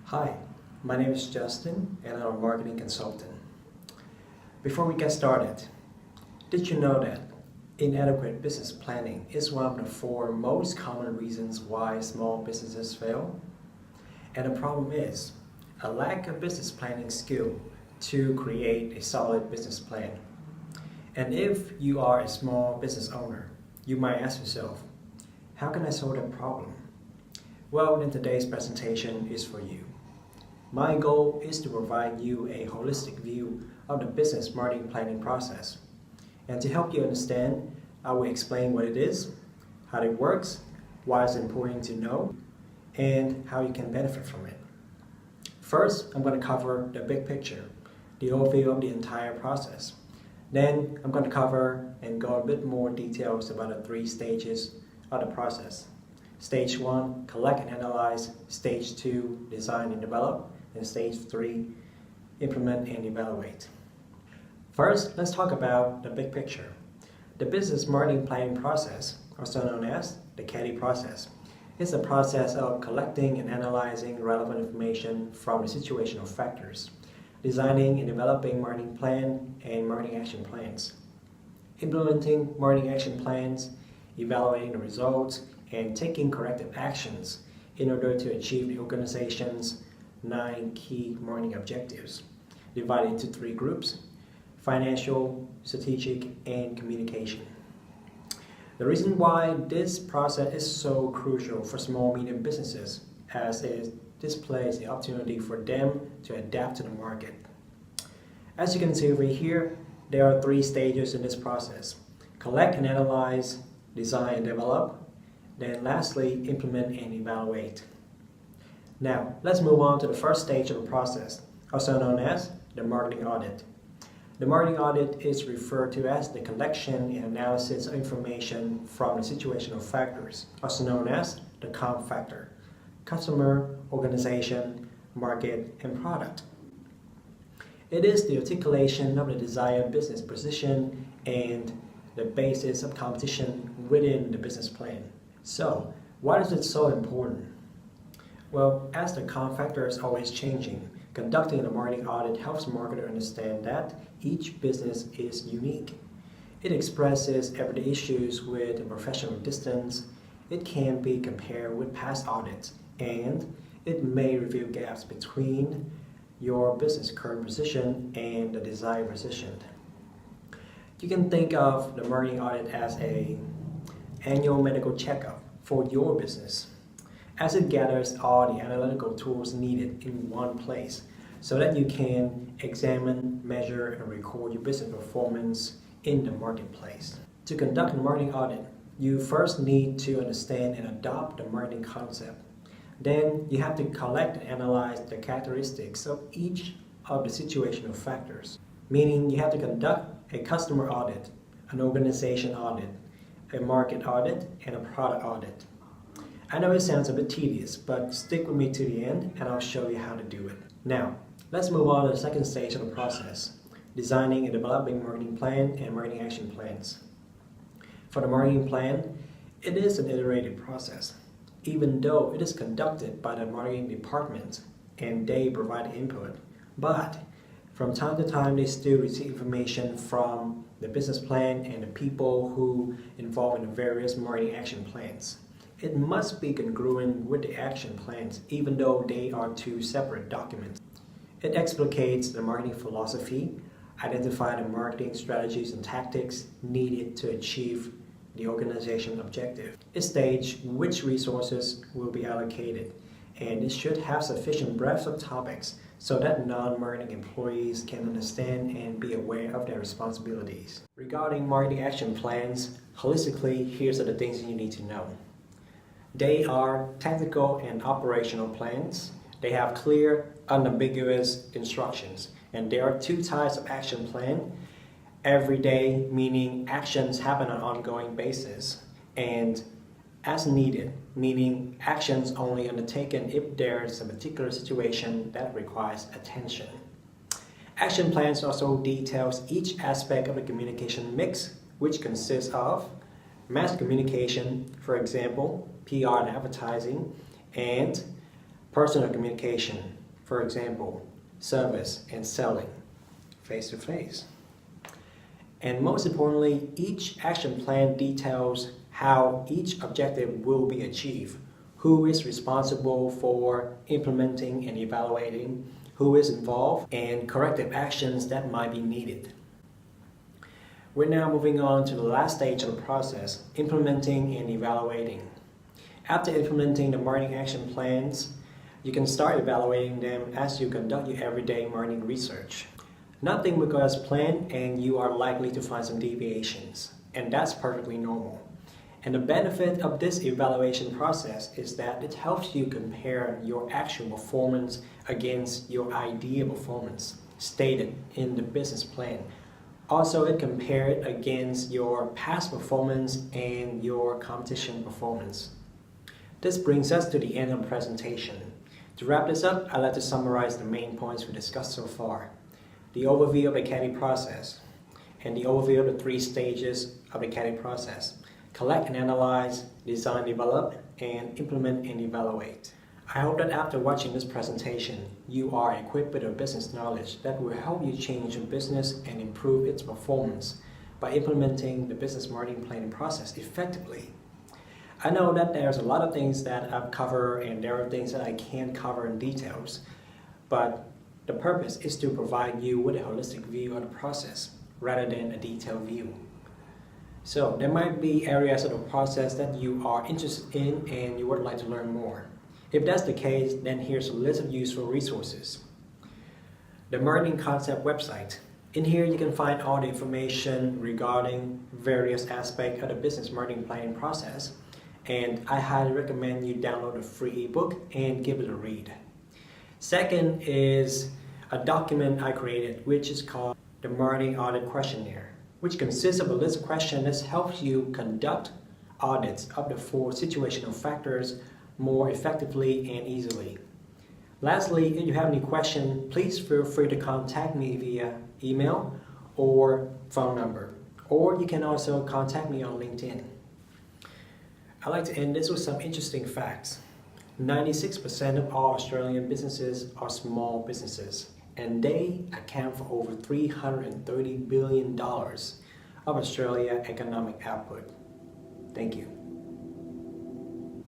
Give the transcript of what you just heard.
Hi, my name is Justin and I'm a marketing consultant. Before we get started, did you know that inadequate business planning is one of the 4 most common reasons why small businesses fail? And the problem is a lack of business planning skill to create a solid business plan. And if you are a small business owner, you might ask yourself, how can I solve that problem? Well, in today's presentation is for you. My goal is to provide you a holistic view of the business marketing planning process. And to help you understand, I will explain what it is, how it works, why it's important to know, and how you can benefit from it. First, I'm going to cover the big picture, the overview of the entire process. Then I'm going to cover and go a bit more details about the 3 stages of the process. Stage 1, collect and analyze. Stage 2, design and develop. And stage 3, implement and evaluate. First, let's talk about the big picture. The business marketing planning process, also known as the CADI process, is a process of collecting and analyzing relevant information from the situational factors, designing and developing marketing plan and marketing action plans, implementing marketing action plans, evaluating the results, and taking corrective actions in order to achieve the organization's 9 key marketing objectives, divided into 3 groups: financial, strategic, and communication. The reason why this process is so crucial for small medium businesses as it displays the opportunity for them to adapt to the market. As you can see over here, there are 3 stages in this process: collect and analyze, design and develop, then lastly, implement and evaluate. Now, let's move on to the first stage of the process, also known as the marketing audit. The marketing audit is referred to as the collection and analysis of information from the situational factors, also known as the COM factor: customer, organization, market, and product. It is the articulation of the desired business position and the basis of competition within the business plan. So, why is it so important? Well, as the COM factor is always changing, conducting a marketing audit helps marketers understand that each business is unique. It expresses everyday issues with a professional distance. It can be compared with past audits, and it may reveal gaps between your business current position and the desired position. You can think of the marketing audit as an annual medical checkup for your business, as it gathers all the analytical tools needed in one place so that you can examine, measure, and record your business performance in the marketplace. To conduct a marketing audit, you first need to understand and adopt the marketing concept. Then you have to collect and analyze the characteristics of each of the situational factors, meaning you have to conduct a customer audit, an organization audit, a market audit, and a product audit. I know it sounds a bit tedious, but stick with me to the end and I'll show you how to do it. Now, let's move on to the second stage of the process: designing and developing marketing plan and marketing action plans. For the marketing plan, it is an iterative process, even though it is conducted by the marketing department and they provide input. But from time to time, they still receive information from the business plan and the people who involve in the various marketing action plans. It must be congruent with the action plans, even though they are 2 separate documents. It explicates the marketing philosophy, identify the marketing strategies and tactics needed to achieve the organization objective. It states which resources will be allocated, and it should have sufficient breadth of topics so that non-marketing employees can understand and be aware of their responsibilities. Regarding marketing action plans, holistically, here's the things you need to know. They are tactical and operational plans. They have clear, unambiguous instructions. And there are 2 types of action plan: everyday, meaning actions happen on an ongoing basis, and as needed, meaning actions only undertaken if there's a particular situation that requires attention. Action plans also details each aspect of the communication mix, which consists of mass communication, for example, PR and advertising, and personal communication, for example, service and selling, face-to-face. And most importantly, each action plan details how each objective will be achieved, who is responsible for implementing and evaluating, who is involved, and corrective actions that might be needed. We're now moving on to the last stage of the process, implementing and evaluating. After implementing the marketing action plans, you can start evaluating them as you conduct your everyday marketing research. Nothing will go as planned and you are likely to find some deviations, and that's perfectly normal. And the benefit of this evaluation process is that it helps you compare your actual performance against your ideal performance stated in the business plan. Also, it compares it against your past performance and your competition performance. This brings us to the end of the presentation. To wrap this up, I'd like to summarize the main points we discussed so far. The overview of the CADI process, and the overview of the 3 stages of the CADI process. Collect and analyze, design, develop, and implement and evaluate. I hope that after watching this presentation, you are equipped with a business knowledge that will help you change your business and improve its performance by implementing the business marketing planning process effectively. I know that there's a lot of things that I've covered and there are things that I can't cover in details, but the purpose is to provide you with a holistic view of the process rather than a detailed view. So there might be areas of the process that you are interested in and you would like to learn more. If that's the case, then here's a list of useful resources. The Marketing Concept website. In here you can find all the information regarding various aspects of the business marketing planning process, and I highly recommend you download a free ebook and give it a read. Second is a document I created which is called the Marketing Audit Questionnaire, which consists of a list of questions that helps you conduct audits of the 4 situational factors more effectively and easily. Lastly, if you have any questions, please feel free to contact me via email or phone number, or you can also contact me on LinkedIn. I'd like to end this with some interesting facts. 96% of all Australian businesses are small businesses, and they account for over $330 billion of Australia's economic output. Thank you.